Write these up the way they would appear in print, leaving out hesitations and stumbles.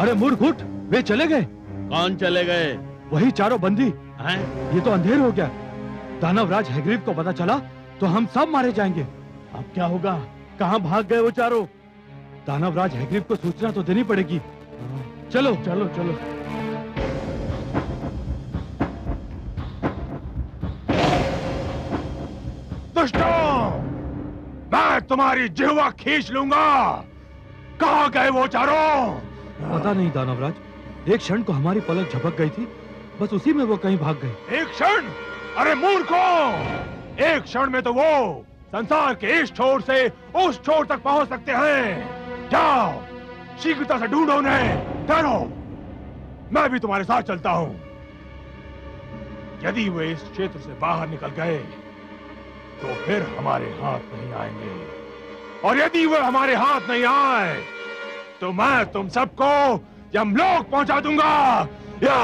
अरे मूर्ख उठ, वे चले गए। कौन चले गए? वही चारों बंदी हैं? ये तो अंधेर हो गया। दानवराज हैग्रीव को पता चला तो हम सब मारे जाएंगे। अब क्या होगा? कहाँ भाग गए वो चारों? दानवराज हैग्रीव को सूचना तो देनी पड़ेगी। चलो चलो चलो। दुष्टों, मैं तुम्हारी जिह्वा खींच लूंगा। कहाँ गए वो चारों? पता नहीं दानवराज, एक क्षण को हमारी पलक झपक गई थी, बस उसी में वो कहीं भाग गए। एक क्षण? अरे मूर्खों, एक क्षण में तो वो संसार के इस छोर से उस छोर तक पहुंच सकते हैं। जाओ, शीघ्रता से ढूंढो उन्हें। ठहरो, मैं भी तुम्हारे साथ चलता हूं। यदि वे इस क्षेत्र से बाहर निकल गए तो फिर हमारे हाथ नहीं आएंगे, और यदि वे हमारे हाथ नहीं आए तो मैं तुम सबको यमलोक पहुंचा दूंगा। या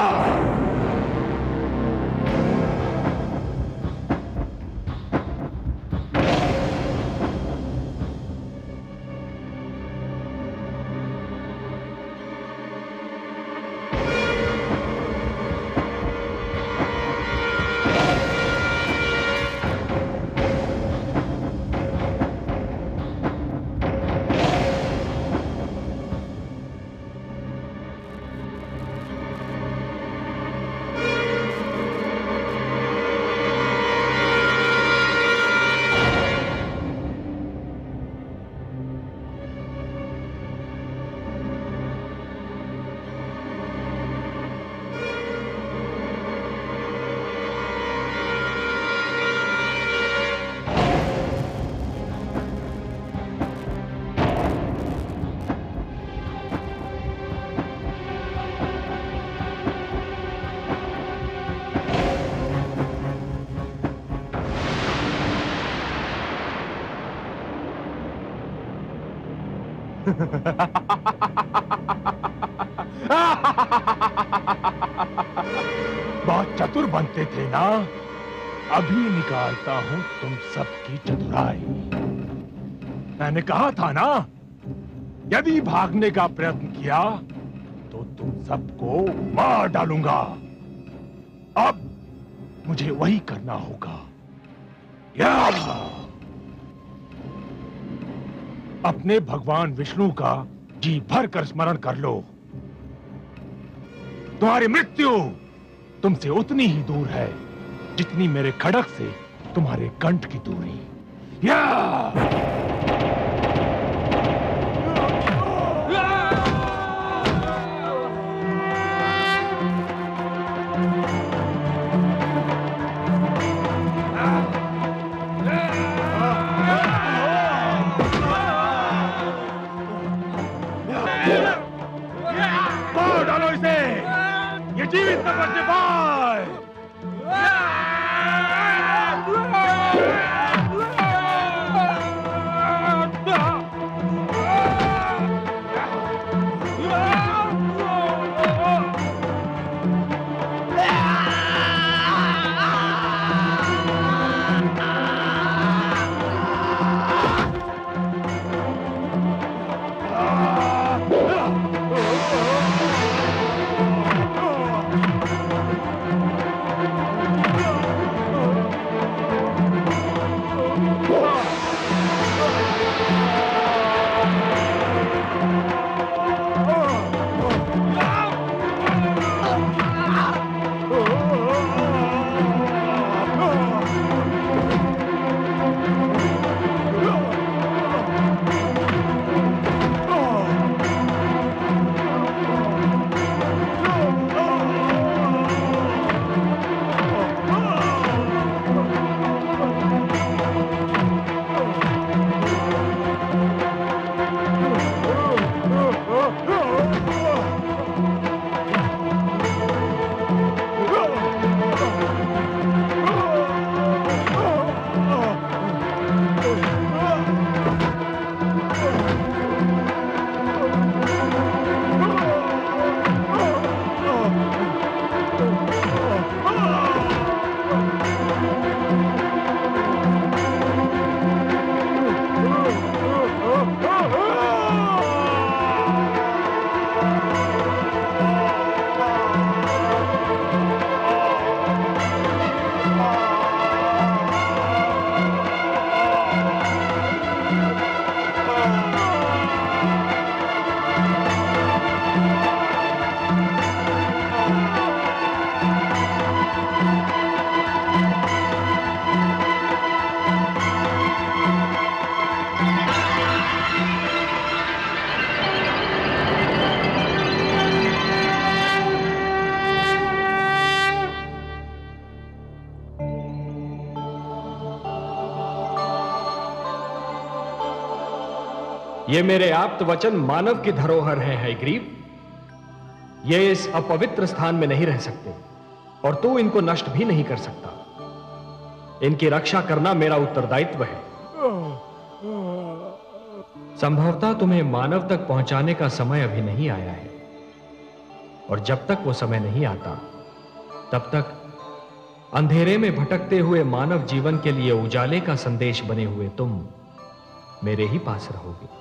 बहुत चतुर बनते थे ना। अभी निकालता हूं तुम सबकी चतुराई। मैंने कहा था ना, यदि भागने का प्रयत्न किया तो तुम सबको मार डालूंगा। अब मुझे वही करना होगा। या अपने भगवान विष्णु का जी भर कर स्मरण कर लो। तुम्हारी मृत्यु तुमसे उतनी ही दूर है जितनी मेरे खड़क से तुम्हारे कंठ की दूरी। या मार डालो इसे, ये जीवित न बचने पाए। ये मेरे आप्त वचन मानव की धरोहर हैं, हयग्रीव। ये इस अपवित्र स्थान में नहीं रह सकते और तू इनको नष्ट भी नहीं कर सकता। इनकी रक्षा करना मेरा उत्तरदायित्व है। संभवतः तुम्हें मानव तक पहुंचाने का समय अभी नहीं आया है, और जब तक वो समय नहीं आता तब तक अंधेरे में भटकते हुए मानव जीवन के लिए उजाले का संदेश बने हुए तुम मेरे ही पास रहोगे।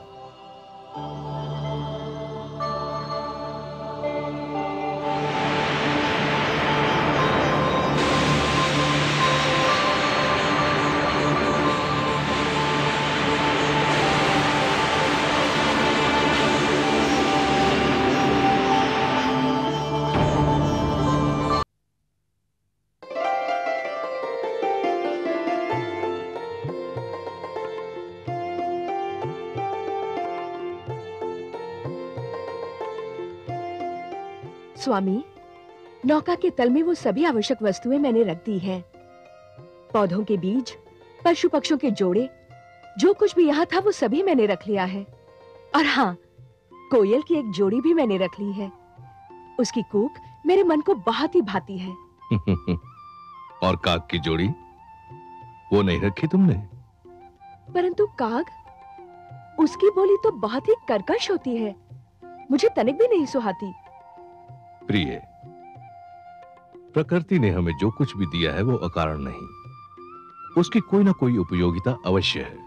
स्वामी, नौका के तल में वो सभी आवश्यक वस्तुएं मैंने रख दी हैं। पौधों के बीज, पशु पक्षियों के जोड़े, जो कुछ भी यहाँ था वो सभी मैंने रख लिया है। और हाँ, कोयल की एक जोड़ी भी मैंने रख ली है। उसकी कूक मेरे मन को बहुत ही भाती है। और काग की जोड़ी, वो नहीं रखी तुमने? परंतु काग, उसकी बोली तो बहुत ही कर्कश होती है, मुझे तनिक भी नहीं सुहाती। प्रिय, प्रकृति ने हमें जो कुछ भी दिया है वो अकारण नहीं, उसकी कोई ना कोई उपयोगिता अवश्य है।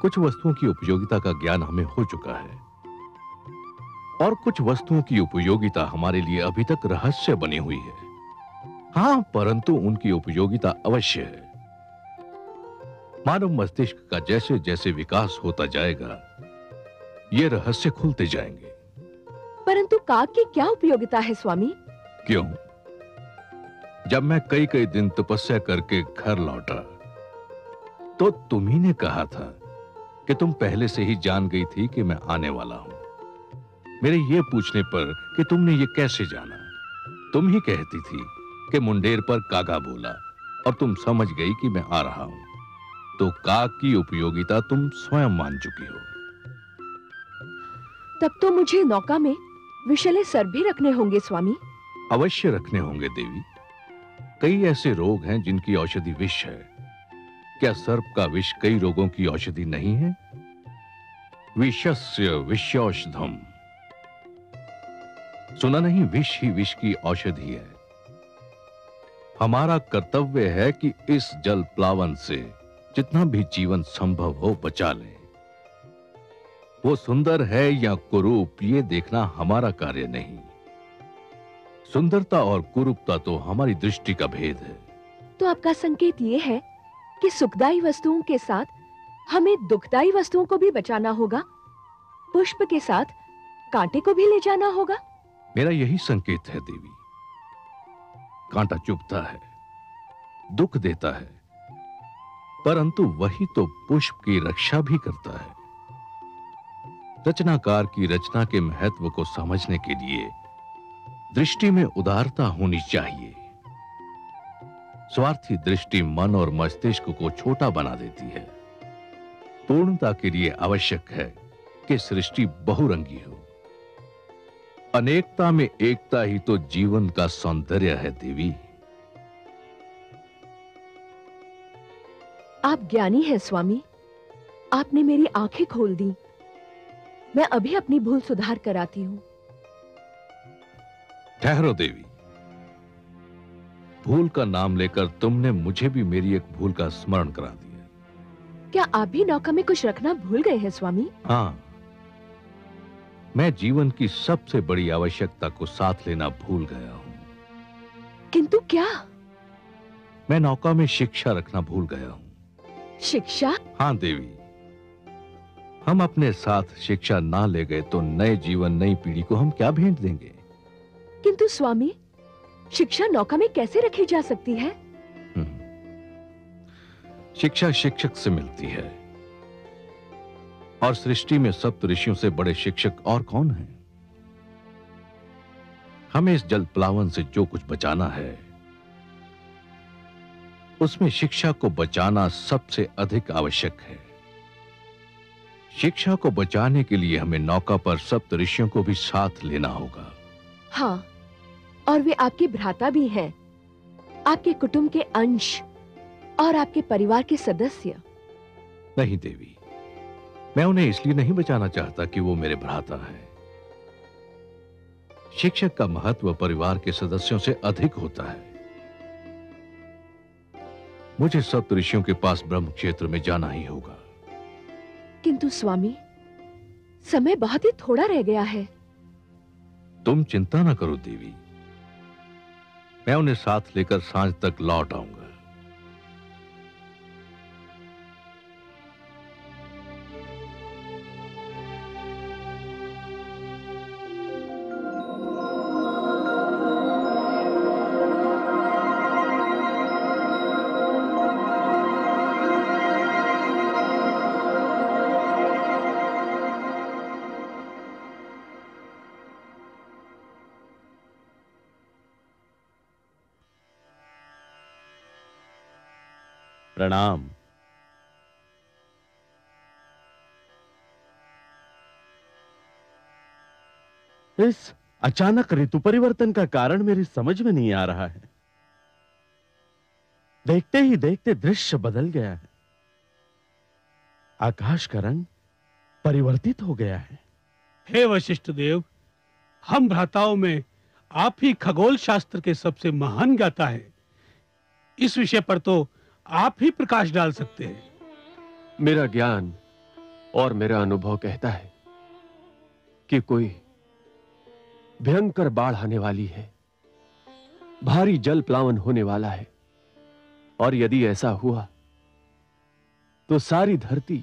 कुछ वस्तुओं की उपयोगिता का ज्ञान हमें हो चुका है, और कुछ वस्तुओं की उपयोगिता हमारे लिए अभी तक रहस्य बनी हुई है। हां, परंतु उनकी उपयोगिता अवश्य है। मानव मस्तिष्क का जैसे जैसे विकास होता जाएगा, ये रहस्य खुलते जाएंगे। परंतु काग की क्या उपयोगिता है स्वामी? क्यों? जब मैं कई कई दिन तपस्या करके घर लौटा, तो तुम्ही ने कहा था कि तुम पहले से ही जान गई थी कि मैं आने वाला हूं। मेरे ये पूछने पर कि तुमने ये कैसे जाना, तुम ही कहती थी कि मुंडेर पर कागा बोला, और तुम समझ गई कि मैं आ रहा हूं। तो काग की उपयोगिता तुम स्वयं मान चुकी हो। तब तो मुझे नौका में विषैले सर्प भी रखने होंगे स्वामी। अवश्य रखने होंगे देवी। कई ऐसे रोग हैं जिनकी औषधि विष है। क्या सर्प का विष कई रोगों की औषधि नहीं है? विषस्य विषौषधम, सुना नहीं? विष ही विष की औषधि है। हमारा कर्तव्य है कि इस जल प्लावन से जितना भी जीवन संभव हो बचा लें। वो सुंदर है या कुरूप, ये देखना हमारा कार्य नहीं। सुंदरता और कुरूपता तो हमारी दृष्टि का भेद है। तो आपका संकेत ये है कि सुखदायी वस्तुओं के साथ हमें दुखदायी वस्तुओं को भी बचाना होगा, पुष्प के साथ कांटे को भी ले जाना होगा। मेरा यही संकेत है देवी। कांटा चुभता है, दुख देता है, परंतु वही तो पुष्प की रक्षा भी करता है। रचनाकार की रचना के महत्व को समझने के लिए दृष्टि में उदारता होनी चाहिए। स्वार्थी दृष्टि मन और मस्तिष्क को छोटा बना देती है। पूर्णता के लिए आवश्यक है कि सृष्टि बहुरंगी हो। अनेकता में एकता ही तो जीवन का सौंदर्य है देवी। आप ज्ञानी हैं स्वामी, आपने मेरी आंखें खोल दी। मैं अभी अपनी भूल सुधार कर आती हूं। ठहरो देवी, भूल का नाम लेकर तुमने मुझे भी मेरी एक भूल का स्मरण करा दिया। क्या आप भी नौका में कुछ रखना भूल गए हैं स्वामी? हां, मैं जीवन की सबसे बड़ी आवश्यकता को साथ लेना भूल गया हूं। किंतु क्या? मैं नौका में शिक्षा रखना भूल गया हूं। शिक्षा? हां देवी, हम अपने साथ शिक्षा ना ले गए तो नए जीवन, नई पीढ़ी को हम क्या भेंट देंगे? किंतु स्वामी, शिक्षा नौका में कैसे रखी जा सकती है? शिक्षा शिक्षक से मिलती है, और सृष्टि में सप्त ऋषियों से बड़े शिक्षक और कौन हैं? हमें इस जल प्लावन से जो कुछ बचाना है, उसमें शिक्षा को बचाना सबसे अधिक आवश्यक है। शिक्षा को बचाने के लिए हमें नौका पर सप्तऋषियों को भी साथ लेना होगा। हाँ, और वे आपके भ्राता भी हैं, आपके कुटुंब के अंश और आपके परिवार के सदस्य। नहीं देवी, मैं उन्हें इसलिए नहीं बचाना चाहता कि वो मेरे भ्राता हैं। शिक्षक का महत्व परिवार के सदस्यों से अधिक होता है। मुझे सप्तऋषियों के पास ब्रह्म क्षेत्र में जाना ही होगा। किंतु स्वामी, समय बहुत ही थोड़ा रह गया है। तुम चिंता ना करो देवी, मैं उन्हें साथ लेकर सांझ तक लौट आऊंगा। प्रणाम। इस अचानक ऋतु परिवर्तन का कारण मेरी समझ में नहीं आ रहा है। देखते ही देखते दृश्य बदल गया है। आकाश का रंग परिवर्तित हो गया है। हे वशिष्ठ देव, हम भ्राताओं में आप ही खगोल शास्त्र के सबसे महान ज्ञाता है। इस विषय पर तो आप ही प्रकाश डाल सकते हैं। मेरा ज्ञान और मेरा अनुभव कहता है कि कोई भयंकर बाढ़ आने वाली है, भारी जल प्लावन होने वाला है, और यदि ऐसा हुआ तो सारी धरती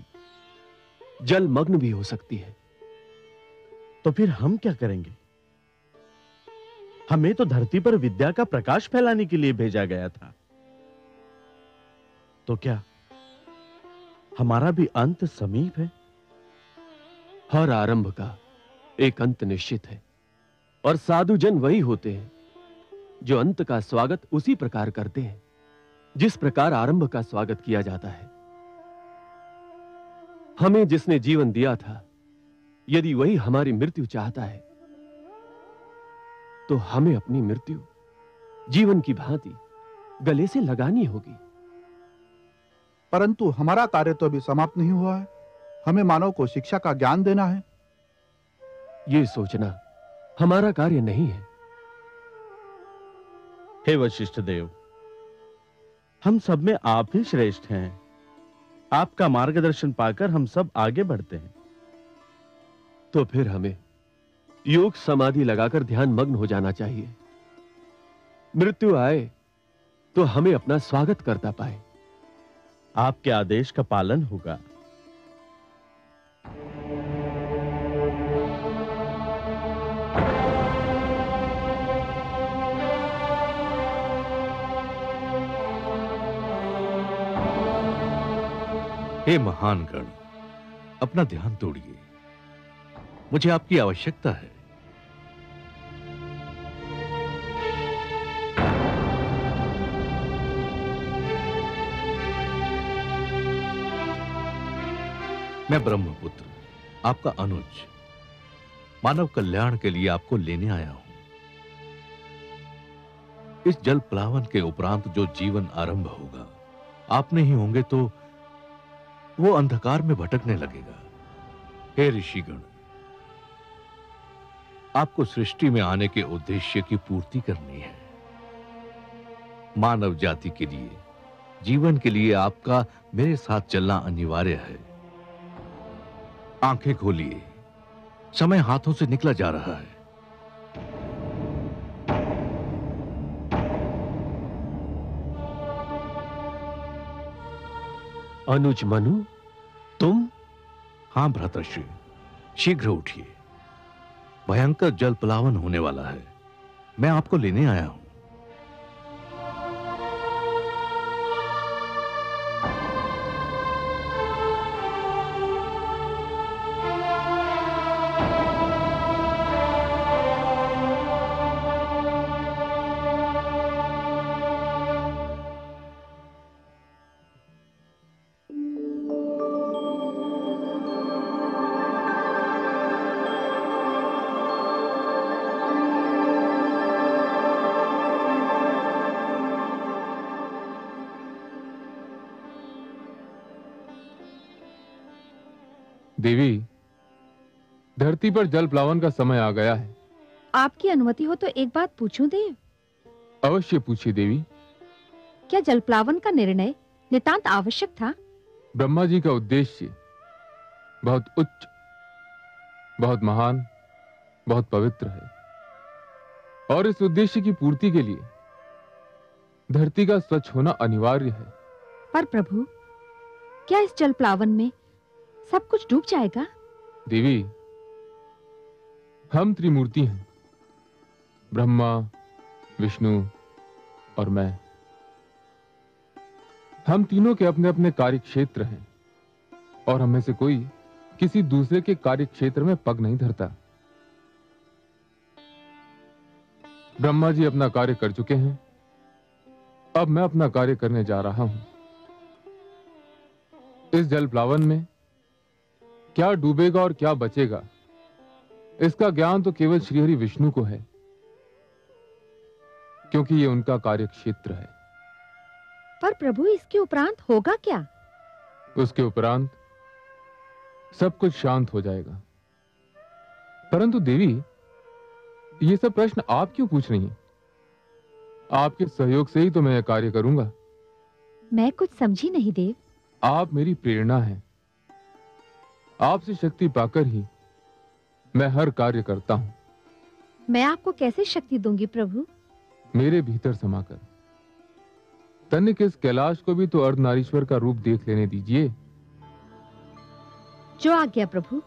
जलमग्न भी हो सकती है। तो फिर हम क्या करेंगे? हमें तो धरती पर विद्या का प्रकाश फैलाने के लिए भेजा गया था। तो क्या हमारा भी अंत समीप है? हर आरंभ का एक अंत निश्चित है, और साधु जन वही होते हैं जो अंत का स्वागत उसी प्रकार करते हैं जिस प्रकार आरंभ का स्वागत किया जाता है। हमें जिसने जीवन दिया था, यदि वही हमारी मृत्यु चाहता है, तो हमें अपनी मृत्यु जीवन की भांति गले से लगानी होगी। परंतु हमारा कार्य तो अभी समाप्त नहीं हुआ है। हमें मानव को शिक्षा का ज्ञान देना है। यह सोचना हमारा कार्य नहीं है। हे वशिष्ठ देव, हम सब में आप ही श्रेष्ठ हैं। आपका मार्गदर्शन पाकर हम सब आगे बढ़ते हैं। तो फिर हमें योग समाधि लगाकर ध्यान मग्न हो जाना चाहिए। मृत्यु आए तो हमें अपना स्वागत करता पाए। आपके आदेश का पालन होगा। हे महान गण, अपना ध्यान तोड़िए, मुझे आपकी आवश्यकता है। मैं ब्रह्मपुत्र, आपका अनुज, मानव कल्याण के लिए आपको लेने आया हूं। इस जल प्लावन के उपरांत जो जीवन आरंभ होगा, आप नहीं होंगे तो वो अंधकार में भटकने लगेगा। हे ऋषिगण, आपको सृष्टि में आने के उद्देश्य की पूर्ति करनी है। मानव जाति के लिए, जीवन के लिए आपका मेरे साथ चलना अनिवार्य है। आंखें खोलिए, समय हाथों से निकला जा रहा है। अनुज मनु, तुम? हां भ्राताश्री, शीघ्र उठिए। भयंकर जल प्लावन होने वाला है। मैं आपको लेने आया हूं। देवी, धरती पर जल प्लावन का समय आ गया है। आपकी अनुमति हो तो एक बात पूछूं देव? अवश्य पूछिए देवी। क्या जल प्लावन का निर्णय नितांत आवश्यक था? ब्रह्मा जी का उद्देश्य बहुत उच्च, बहुत महान, बहुत पवित्र है, और इस उद्देश्य की पूर्ति के लिए धरती का स्वच्छ होना अनिवार्य है। पर प्रभु, क्या इस जल प्लावन में सब कुछ डूब जाएगा? देवी, हम त्रिमूर्ति हैं, ब्रह्मा, विष्णु और मैं। हम तीनों के अपने अपने कार्य क्षेत्र हैं, और हमें से कोई किसी दूसरे के कार्य क्षेत्र में पग नहीं धरता। ब्रह्मा जी अपना कार्य कर चुके हैं, अब मैं अपना कार्य करने जा रहा हूं। इस जल प्लावन में क्या डूबेगा और क्या बचेगा, इसका ज्ञान तो केवल श्रीहरि विष्णु को है, क्योंकि ये उनका कार्य क्षेत्र है। पर प्रभु, इसके उपरांत होगा क्या? उसके उपरांत सब कुछ शांत हो जाएगा। परंतु देवी, ये सब प्रश्न आप क्यों पूछ रही हैं? आपके सहयोग से ही तो मैं यह कार्य करूंगा। मैं कुछ समझी नहीं देव। आप मेरी प्रेरणा हैं। आपसे शक्ति पाकर ही मैं हर कार्य करता हूं। मैं आपको कैसे शक्ति दूंगी प्रभु? मेरे भीतर समाकर। तनिक इस कैलाश को भी तो अर्धनारीश्वर का रूप देख लेने दीजिए। जो आज्ञा प्रभु।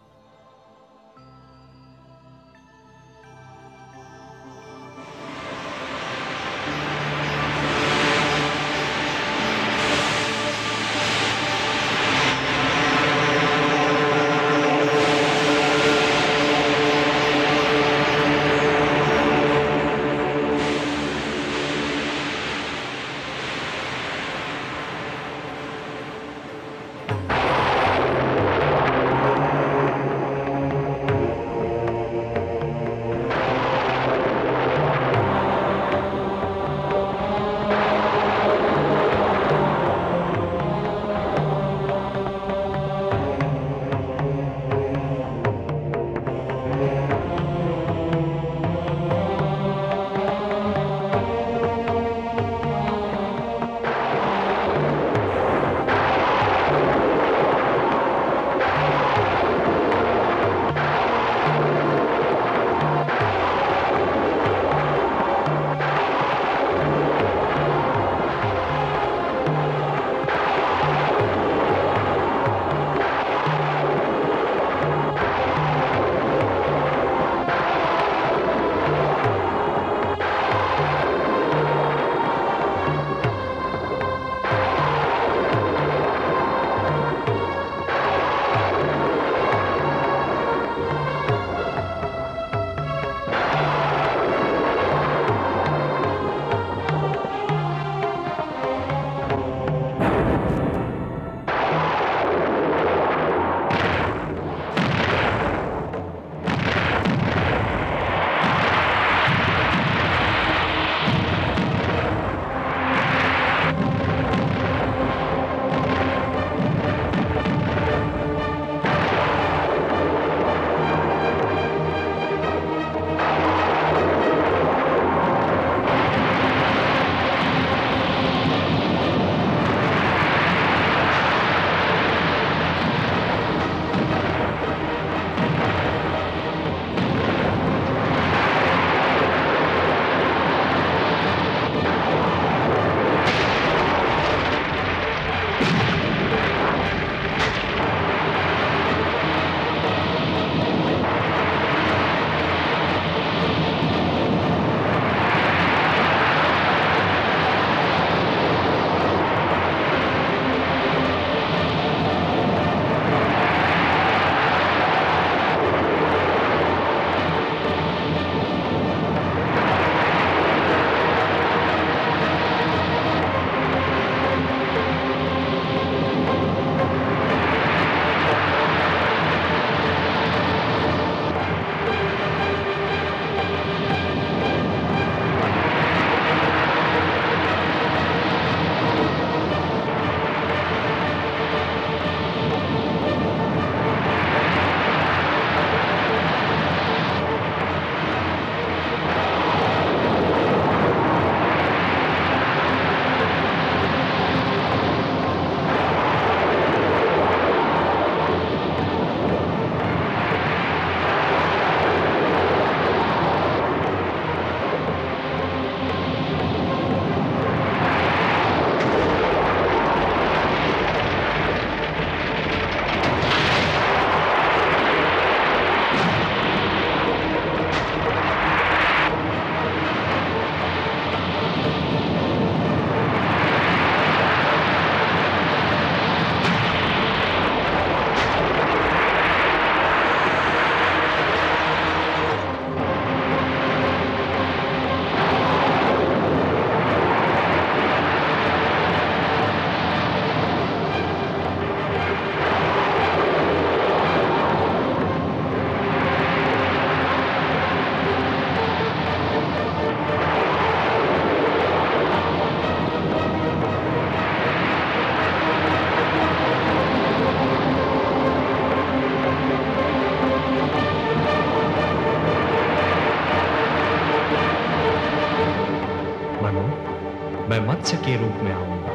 मैं मत्स्य के रूप में आऊंगा।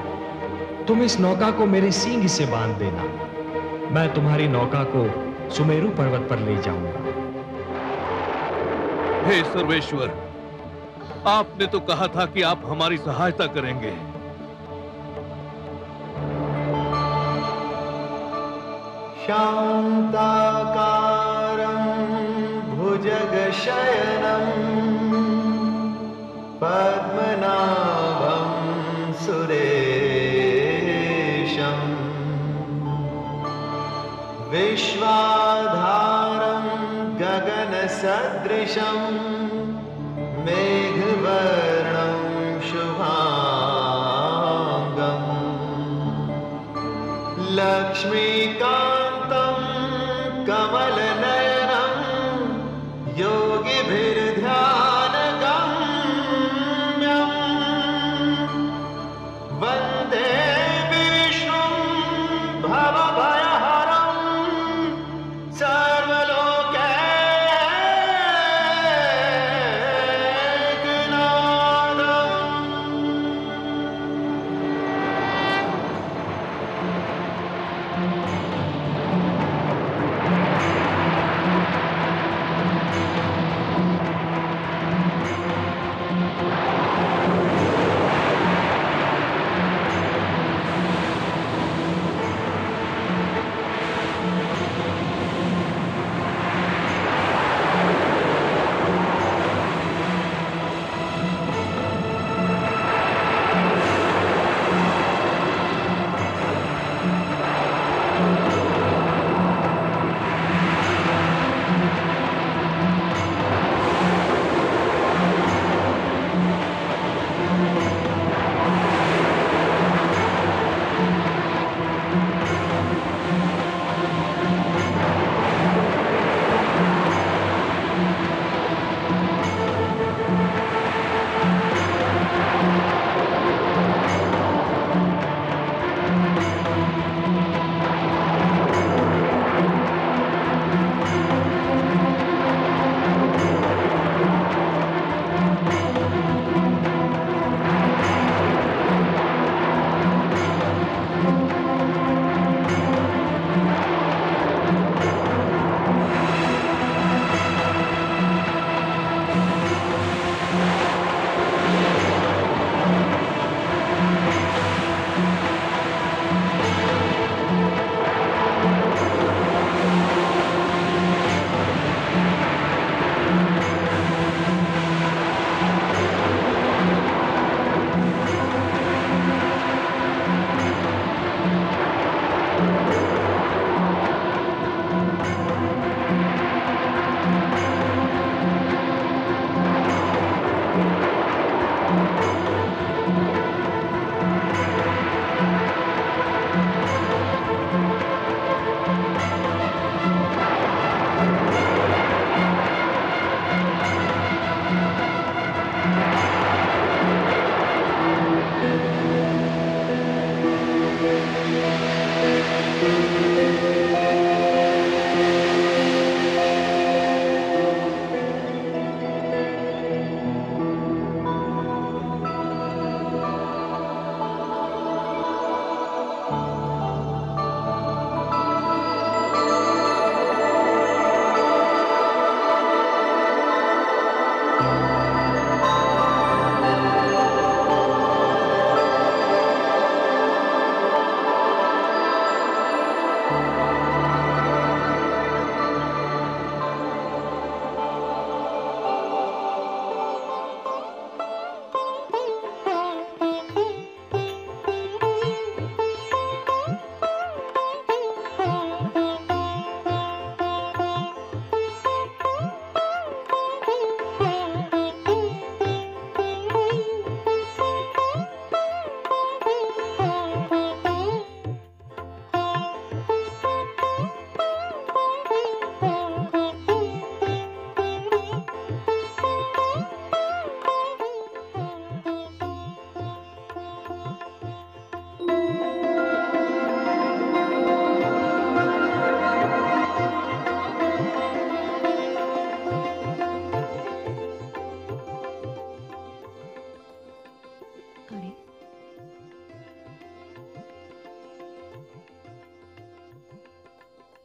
तुम इस नौका को मेरे सींग से बांध देना। मैं तुम्हारी नौका को सुमेरु पर्वत पर ले जाऊंगा। हे सर्वेश्वर, आपने तो कहा था कि आप हमारी सहायता करेंगे। शान्ताकारं भुजगशयनं पद्मनाभं सुरेशं विश्वाधारं गगनसदृशं मेघवर्णं शुभांगं लक्ष्मीकान्तं कमलनयनं योगिभिर्ध्यानगम्यं वन्दे विष्णुं भवभयहरं सर्वलोकैकनाथम्।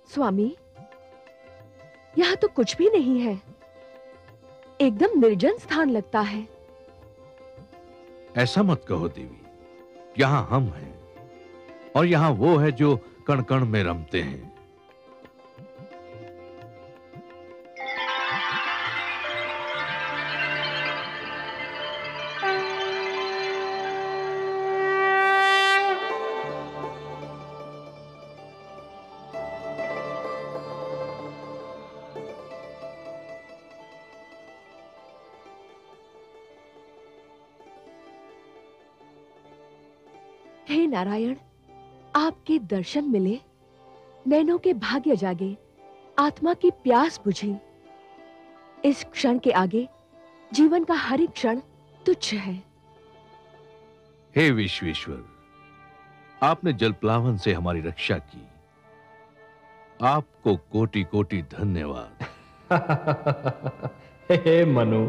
स्वामी, यहाँ तो कुछ भी नहीं है, एकदम निर्जन स्थान लगता है। ऐसा मत कहो देवी, यहाँ हम हैं और यहाँ वो है जो कण कण में रमते हैं। हे नारायण, आपके दर्शन मिले, नैनों के भाग्य जागे, आत्मा की प्यास बुझी। इस क्षण के आगे जीवन का हर एक क्षण तुच्छ है। हे विश्वेश्वर, आपने जलप्लावन से हमारी रक्षा की, आपको कोटि कोटि धन्यवाद। हे मनु,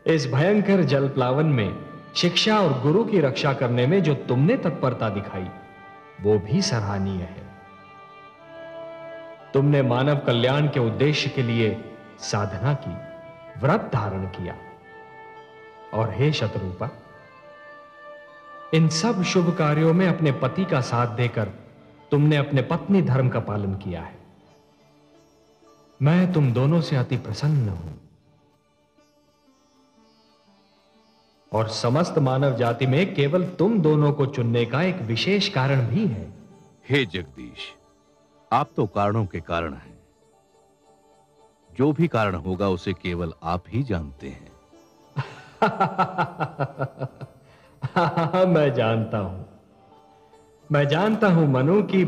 इस भयंकर जलप्लावन में शिक्षा और गुरु की रक्षा करने में जो तुमने तत्परता दिखाई, वो भी सराहनीय है। तुमने मानव कल्याण के उद्देश्य के लिए साधना की, व्रत धारण किया। और हे शत्रुपा, इन सब शुभ कार्यों में अपने पति का साथ देकर तुमने अपने पत्नी धर्म का पालन किया है। मैं तुम दोनों से अति प्रसन्न हूं और समस्त मानव जाति में केवल तुम दोनों को चुनने का एक विशेष कारण भी है। हे जगदीश, आप तो कारणों के कारण हैं। जो भी कारण होगा उसे केवल आप ही जानते हैं। मैं जानता हूं मनु कि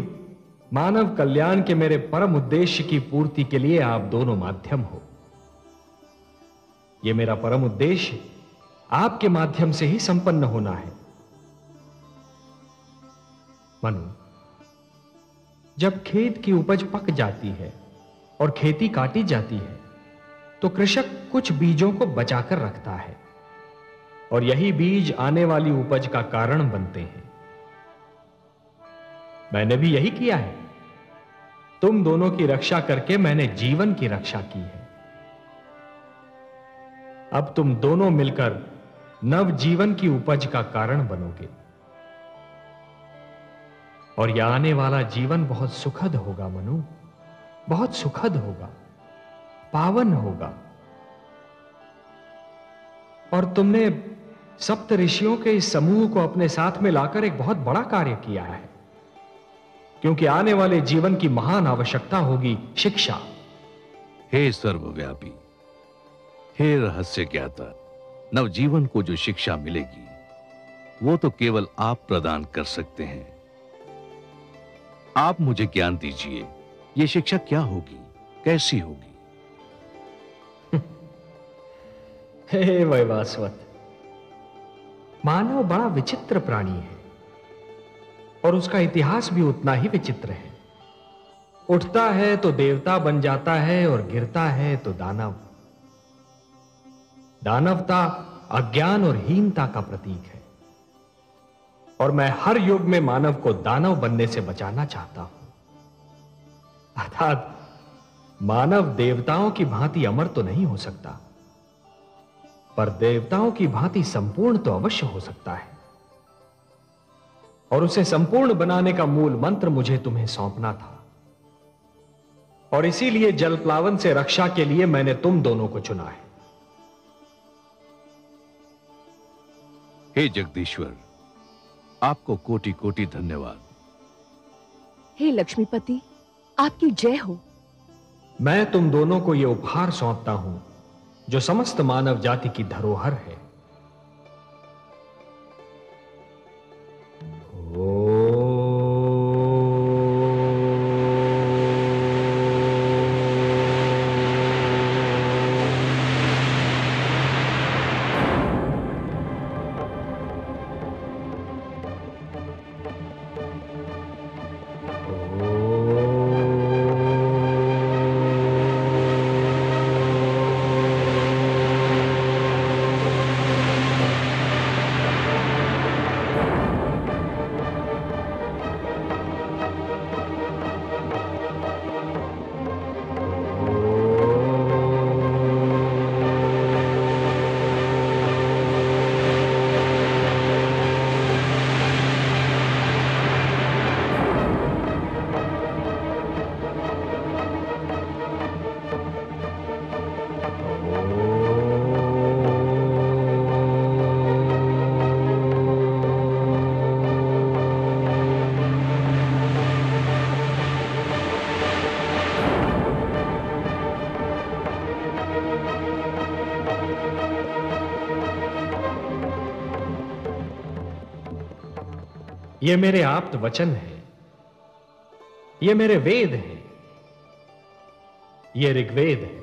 मानव कल्याण के मेरे परम उद्देश्य की पूर्ति के लिए आप दोनों माध्यम हो। यह मेरा परम उद्देश्य आपके माध्यम से ही संपन्न होना है। मनु, जब खेत की उपज पक जाती है और खेती काटी जाती है, तो कृषक कुछ बीजों को बचाकर रखता है और यही बीज आने वाली उपज का कारण बनते हैं। मैंने भी यही किया है। तुम दोनों की रक्षा करके मैंने जीवन की रक्षा की है। अब तुम दोनों मिलकर नव जीवन की उपज का कारण बनोगे और यह आने वाला जीवन बहुत सुखद होगा मनु, बहुत सुखद होगा, पावन होगा। और तुमने सप्त ऋषियों के इस समूह को अपने साथ में लाकर एक बहुत बड़ा कार्य किया है, क्योंकि आने वाले जीवन की महान आवश्यकता होगी शिक्षा। हे सर्वव्यापी, हे रहस्य ज्ञाता, नवजीवन को जो शिक्षा मिलेगी वो तो केवल आप प्रदान कर सकते हैं। आप मुझे ज्ञान दीजिए, ये शिक्षा क्या होगी, कैसी होगी? हे वैवास्वत, मानव बड़ा विचित्र प्राणी है और उसका इतिहास भी उतना ही विचित्र है। उठता है तो देवता बन जाता है और गिरता है तो दानव। दानवता अज्ञान और हीनता का प्रतीक है और मैं हर युग में मानव को दानव बनने से बचाना चाहता हूं। अर्थात मानव देवताओं की भांति अमर तो नहीं हो सकता, पर देवताओं की भांति संपूर्ण तो अवश्य हो सकता है। और उसे संपूर्ण बनाने का मूल मंत्र मुझे तुम्हें सौंपना था और इसीलिए जलप्लावन से रक्षा के लिए मैंने तुम दोनों को चुना है। हे जगदीश्वर, आपको कोटि कोटि धन्यवाद। हे लक्ष्मीपति, आपकी जय हो। मैं तुम दोनों को यह उपहार सौंपता हूं जो समस्त मानव जाति की धरोहर है। ये मेरे आप्त वचन हैं, ये मेरे वेद हैं, ये ऋग्वेद है,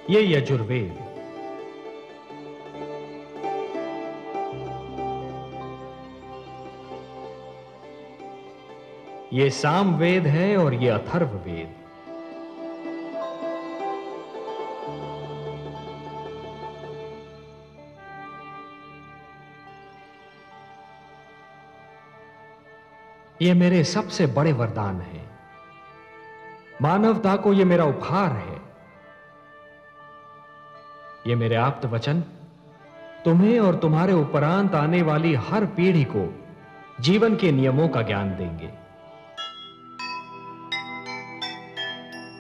ये यजुर्वेद, ये सामवेद है और ये अथर्ववेद। ये मेरे सबसे बड़े वरदान हैं। मानवता को ये मेरा उपहार है। ये मेरे आप्त वचन तुम्हें और तुम्हारे उपरांत आने वाली हर पीढ़ी को जीवन के नियमों का ज्ञान देंगे।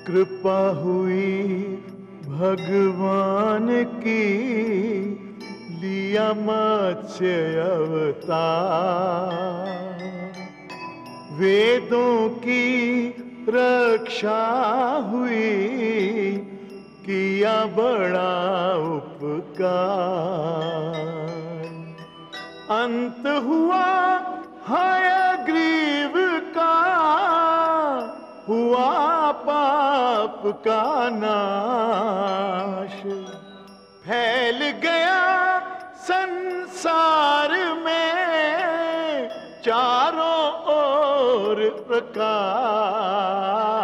कृपा हुई भगवान की, लिया मत्स्य अवतार, वेदों की रक्षा हुई, किया बड़ा उपकार। अंत हुआ हयग्रीव का, हुआ पाप का नाश, फैल गया संसार में चारों ओर प्रकाश।